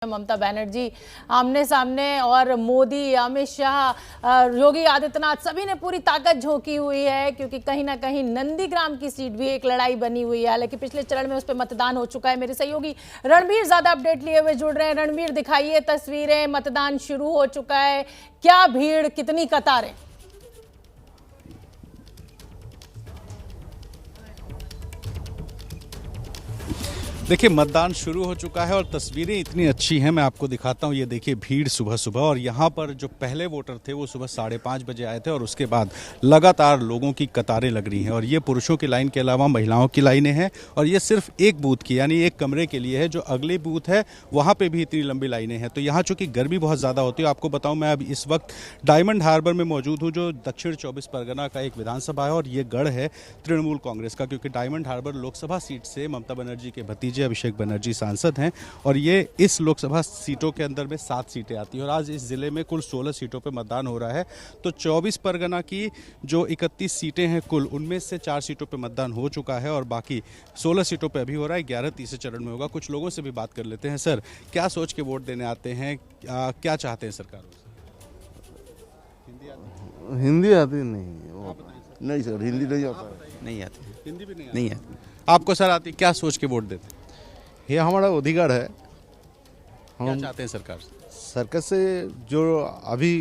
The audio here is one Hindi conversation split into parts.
ममता बनर्जी आमने सामने और मोदी, अमित शाह, योगी आदित्यनाथ सभी ने पूरी ताकत झोंकी हुई है क्योंकि कहीं ना कहीं नंदीग्राम की सीट भी एक लड़ाई बनी हुई है। हालांकि पिछले चरण में उस पर मतदान हो चुका है। मेरे सहयोगी रणबीर ज्यादा अपडेट लिए हुए जुड़ रहे हैं। रणबीर, दिखाइए तस्वीरें, मतदान शुरू हो चुका है, क्या भीड़, कितनी कतारें? देखिए, मतदान शुरू हो चुका है और तस्वीरें इतनी अच्छी हैं, मैं आपको दिखाता हूं। ये देखिए भीड़ सुबह सुबह, और यहाँ पर जो पहले वोटर थे वो सुबह 5:30 बजे आए थे और उसके बाद लगातार लोगों की कतारें लग रही हैं। और ये पुरुषों की लाइन के अलावा महिलाओं की लाइनें हैं, और ये सिर्फ एक बूथ की यानी एक कमरे के लिए है। जो अगले बूथ है वहाँ पर भी इतनी लंबी लाइनें हैं। तो यहाँ चूँकि गर्मी बहुत ज़्यादा होती है, आपको बताऊँ मैं अब इस वक्त डायमंड हार्बर में मौजूद हूँ, जो दक्षिण 24 परगना का एक विधानसभा है, और ये गढ़ है तृणमूल कांग्रेस का, क्योंकि डायमंड हार्बर लोकसभा सीट से ममता बनर्जी के भतीजे अभिषेक बनर्जी सांसद हैं। और ये इस लोकसभा सीटों के अंदर में 7 सीटें आती हैं, और आज इस जिले में कुल 16 सीटों पे मतदान हो रहा है। तो 24 परगना की जो 31 सीटें हैं कुल, उनमें से 4 सीटों पे मतदान हो चुका है और बाकी 16 सीटों पे अभी हो रहा है। 11 तीसरे चरण में होगा। कुछ लोगों से भी बात कर लेते हैं। सर, क्या सोच के वोट देने आते हैं, क्या चाहते हैं सरकार से? हिंदी आती नहीं सर, हिंदी नहीं आता, नहीं आती, हिंदी भी नहीं आती। आपको सर आती? क्या सोच के वोट देते हैं? ये हमारा अधिकार है। क्या चाहते हैं सरकार से? सरकार से जो अभी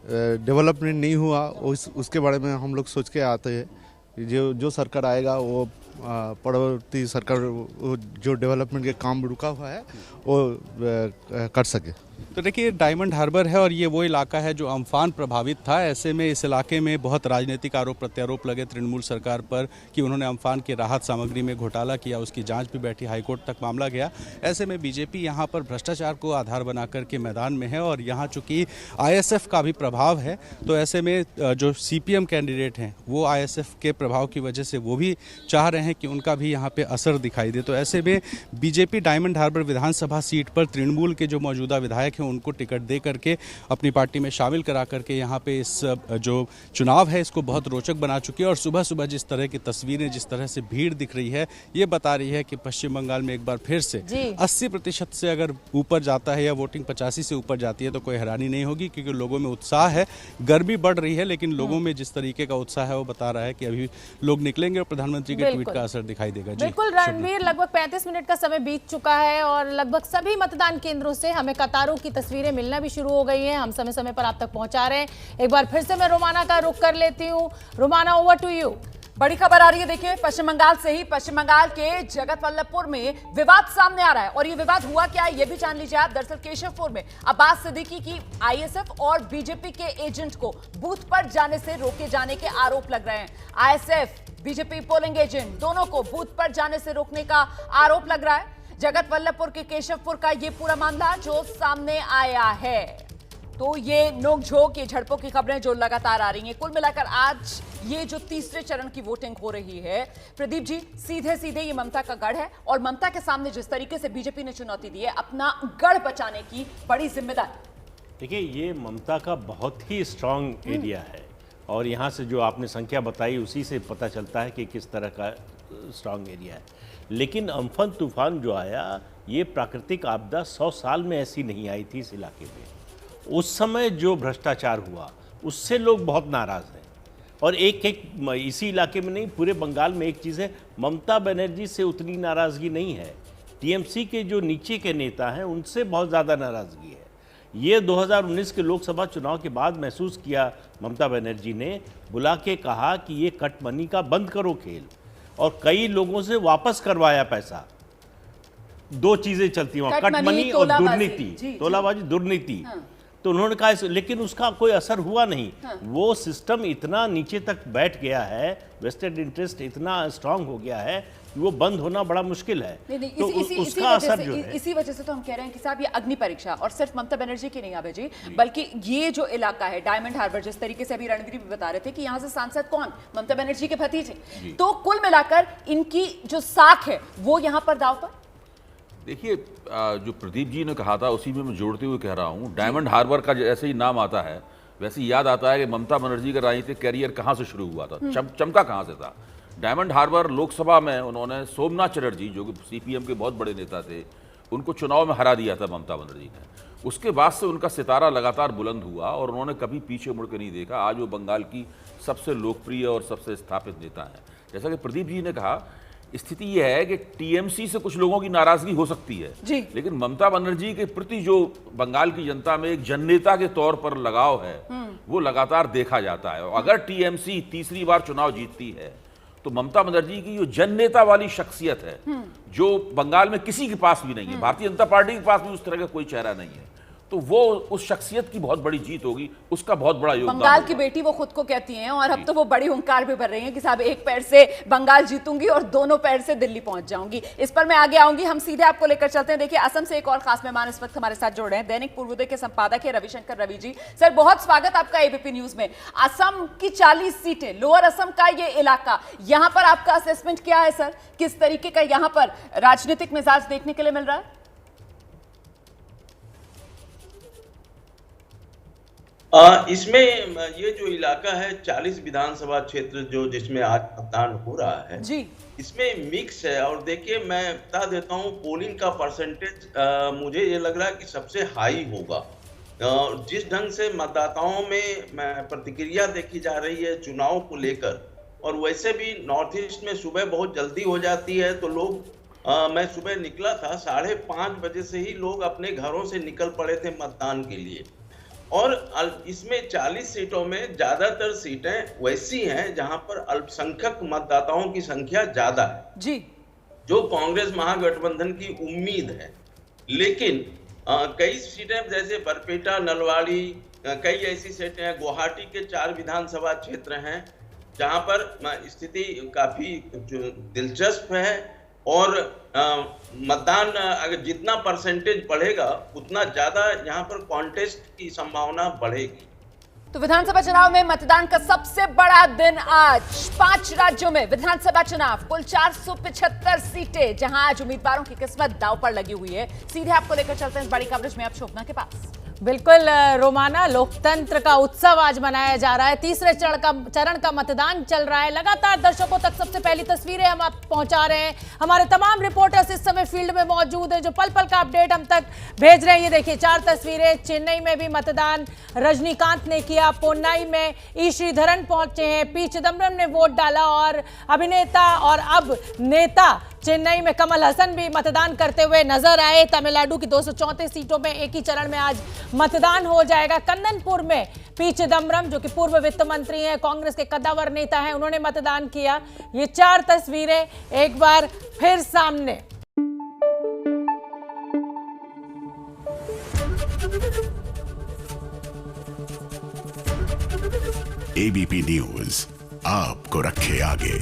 डेवलपमेंट नहीं हुआ उसके बारे में हम लोग सोच के आते हैं। जो सरकार आएगा वो परवर्ती सरकार जो डेवलपमेंट के काम रुका हुआ है वो कर सके। तो देखिए, डायमंड हार्बर है और ये वो इलाका है जो अम्फान प्रभावित था। ऐसे में इस इलाके में बहुत राजनीतिक आरोप प्रत्यारोप लगे तृणमूल सरकार पर कि उन्होंने अम्फान की राहत सामग्री में घोटाला किया। उसकी जांच भी बैठी, हाईकोर्ट तक मामला गया। ऐसे में बीजेपी यहाँ पर भ्रष्टाचार को आधार बना करके मैदान में है, और यहाँ चूँकि ISF का भी प्रभाव है, तो ऐसे में जो CPM कैंडिडेट हैं वो ISF के प्रभाव की वजह से वो भी चाह रहे हैं कि उनका भी यहाँ पे असर दिखाई दे। तो ऐसे में बीजेपी डायमंड हार्बर विधानसभा सीट पर तृणमूल के जो मौजूदा विधायक हैं उनको टिकट दे करके अपनी पार्टी में शामिल करा करके यहाँ पे इस जो चुनाव है इसको बहुत रोचक बना चुकी है। और सुबह सुबह जिस तरह की तस्वीरें, जिस तरह से भीड़ दिख रही है, ये बता रही है कि पश्चिम बंगाल में एक बार फिर से 80% से अगर ऊपर जाता है या वोटिंग 85 से ऊपर जाती है तो कोई हैरानी नहीं होगी, क्योंकि लोगों में उत्साह है। गर्मी बढ़ रही है लेकिन लोगों में जिस तरीके का उत्साह है वो बता रहा है कि अभी लोग निकलेंगे और प्रधानमंत्री के ट्वीट का असर दिखाई देगा। बिल्कुल रणबीर, लगभग 35 मिनट का समय बीत चुका है और लगभग सभी मतदान केंद्रों से हमें कतारों की तस्वीरें मिलना भी शुरू हो गई हैं। हम समय समय पर आप तक पहुंचा रहे हैं। एक बार फिर से मैं रोमाना का रुख कर लेती हूं। Romana, over to you. बड़ी खबर आ रही है। देखिए, पश्चिम बंगाल से ही, पश्चिम बंगाल के जगतवल्लभपुर में विवाद सामने आ रहा है, और ये विवाद हुआ क्या है ये भी जान लीजिए आप। दरअसल केशवपुर में अब्बास सिद्दीकी की ISF और बीजेपी के एजेंट को बूथ पर जाने से रोके जाने के आरोप लग रहे हैं। ISF, बीजेपी पोलिंग एजेंट दोनों को बूथ पर जाने से रोकने का आरोप लग रहा है। जगतवल्लभपुर के केशवपुर का ये पूरा मामला जो सामने आया है। तो ये नोकझोंक, ये झड़पों की खबरें जो लगातार आ रही हैं। कुल मिलाकर आज ये जो तीसरे चरण की वोटिंग हो रही है, प्रदीप जी, सीधे सीधे ये ममता का गढ़ है, और ममता के सामने जिस तरीके से बीजेपी ने चुनौती दी है अपना गढ़ बचाने की बड़ी जिम्मेदारी। देखिए, ये ममता का बहुत ही स्ट्रांग एरिया है, और यहाँ से जो आपने संख्या बताई उसी से पता चलता है कि किस तरह का स्ट्रांग एरिया है। लेकिन अम्फन तूफान जो आया, ये प्राकृतिक आपदा 100 साल में ऐसी नहीं आई थी इस इलाके में। उस समय जो भ्रष्टाचार हुआ उससे लोग बहुत नाराज़ हैं। और एक इसी इलाके में नहीं, पूरे बंगाल में एक चीज़ है, ममता बनर्जी से उतनी नाराज़गी नहीं है। TMC के जो नीचे के नेता हैं उनसे बहुत ज़्यादा नाराज़गी है। ये 2019 के लोकसभा चुनाव के बाद महसूस किया ममता बनर्जी ने, बुला के कहा कि ये कट मनी का बंद करो खेल, और कई लोगों से वापस करवाया पैसा। 2 चीज़ें चलती हैं, कट मनी और दुर्नीति, तोलाबाजी, दुर्नीति। तो उन्होंने कहा, लेकिन उसका कोई असर हुआ नहीं। वो सिस्टम इतना नीचे तक बैठ गया है, वेस्टेड इंटरेस्ट इतना स्ट्रांग हो गया है कि वो बंद होना बड़ा मुश्किल है। तो उसका असर जो है, इसी वजह से तो हम कह रहे हैं कि साहब ये अग्नि परीक्षा, और सिर्फ ममता बनर्जी की नहीं आबे जी, बल्कि ये जो इलाका है डायमंड हार्बर, जिस तरीके से अभी रणबीर भी बता रहे थे कि यहाँ से सांसद कौन, ममता बनर्जी के भतीजे, तो कुल मिलाकर इनकी जो साख है वो यहाँ पर दाव पर। देखिए, जो प्रदीप जी ने कहा था उसी में मैं जोड़ते हुए कह रहा हूँ, डायमंड हार्बर का जैसे ही नाम आता है वैसे याद आता है कि ममता बनर्जी का राजनीतिक कैरियर कहाँ से शुरू हुआ था, चमका कहाँ से था। डायमंड हार्बर लोकसभा में उन्होंने सोमनाथ चटर्जी, जो कि CPM के बहुत बड़े नेता थे, उनको चुनाव में हरा दिया था ममता बनर्जी ने। उसके बाद से उनका सितारा लगातार बुलंद हुआ और उन्होंने कभी पीछे मुड़ के नहीं देखा। आज वो बंगाल की सबसे लोकप्रिय और सबसे स्थापित नेता हैं। जैसा कि प्रदीप जी ने कहा, स्थिति यह है कि टीएमसी से कुछ लोगों की नाराजगी हो सकती है जी। लेकिन ममता बनर्जी के प्रति जो बंगाल की जनता में एक जननेता के तौर पर लगाव है वो लगातार देखा जाता है। और अगर टीएमसी तीसरी बार चुनाव जीतती है तो ममता बनर्जी की जो जननेता वाली शख्सियत है जो बंगाल में किसी के पास भी नहीं है, भारतीय जनता पार्टी के पास भी उस तरह का कोई चेहरा नहीं है, तो वो उस शख्सियत की बहुत बड़ी जीत होगी, उसका बहुत बड़ा योगदान बंगाल की होगा। बेटी वो खुद को कहती हैं और अब तो वो बड़ी हुंकार भी भर रही हैं कि साहब एक पैर से बंगाल जीतूंगी और दोनों पैर से दिल्ली पहुंच जाऊंगी। इस पर मैं आगे आऊंगी, हम सीधे आपको लेकर चलते हैं। देखिए, असम से एक और खास मेहमान इस वक्त हमारे साथ जुड़ रहे हैं, दैनिक पूर्वोदय के संपादक है रविशंकर रवि जी। सर, बहुत स्वागत आपका एबीपी न्यूज में। असम की 40 सीटें, लोअर असम का ये इलाका, यहां पर आपका असेसमेंट क्या है सर? किस तरीके का यहां पर राजनीतिक मिजाज देखने के लिए मिल रहा है? इसमें ये जो इलाका है 40 विधानसभा क्षेत्र जो जिसमें आज मतदान हो रहा है जी, इसमें मिक्स है। और देखिए, मैं बता देता हूँ पोलिंग का परसेंटेज मुझे ये लग रहा है कि सबसे हाई होगा। जिस ढंग से मतदाताओं में प्रतिक्रिया देखी जा रही है चुनाव को लेकर, और वैसे भी नॉर्थ ईस्ट में सुबह बहुत जल्दी हो जाती है तो लोग मैं सुबह निकला था 5:30 बजे से ही लोग अपने घरों से निकल पड़े थे मतदान के लिए। और इसमें 40 सीटों में ज्यादातर सीटें वैसी हैं जहां पर अल्पसंख्यक मतदाताओं की संख्या ज्यादा है जी, जो कांग्रेस महागठबंधन की उम्मीद है। लेकिन कई सीटें जैसे बरपेटा, नलवाड़ी, कई ऐसी सीटें हैं, गुवाहाटी के 4 विधानसभा क्षेत्र हैं जहां पर स्थिति काफी दिलचस्प है। और मतदान अगर जितना परसेंटेज बढ़ेगा उतना ज्यादा यहाँ पर कॉन्टेस्ट की संभावना बढ़ेगी। तो विधानसभा चुनाव में मतदान का सबसे बड़ा दिन आज। 5 राज्यों में विधानसभा चुनाव, कुल 475 सीटें, जहां आज उम्मीदवारों की किस्मत दांव पर लगी हुई है। सीधे आपको लेकर चलते हैं इस बड़ी कवरेज में, अब शोभना के पास। बिल्कुल रोमाना, लोकतंत्र का उत्सव आज मनाया जा रहा है। तीसरे चरण का मतदान चल रहा है। लगातार दर्शकों तक सबसे पहली तस्वीरें हम आप पहुंचा रहे हैं। हमारे तमाम रिपोर्टर्स इस समय फील्ड में मौजूद हैं जो पल पल का अपडेट हम तक भेज रहे हैं। ये देखिए 4 तस्वीरें। चेन्नई में भी मतदान रजनीकांत ने किया, पोन्नाई में ई श्रीधरन पहुंचे हैं, पी चिदम्बरम ने वोट डाला और अभिनेता और अब नेता चेन्नई में कमल हसन भी मतदान करते हुए नजर आए। तमिलनाडु की 234 सीटों में एक ही चरण में आज मतदान हो जाएगा। कन्ननपुर में पी चिदम्बरम, जो कि पूर्व वित्त मंत्री हैं, कांग्रेस के कद्दावर नेता हैं, उन्होंने मतदान किया। ये 4 तस्वीरें एक बार फिर सामने। एबीपी न्यूज आपको रखे आगे।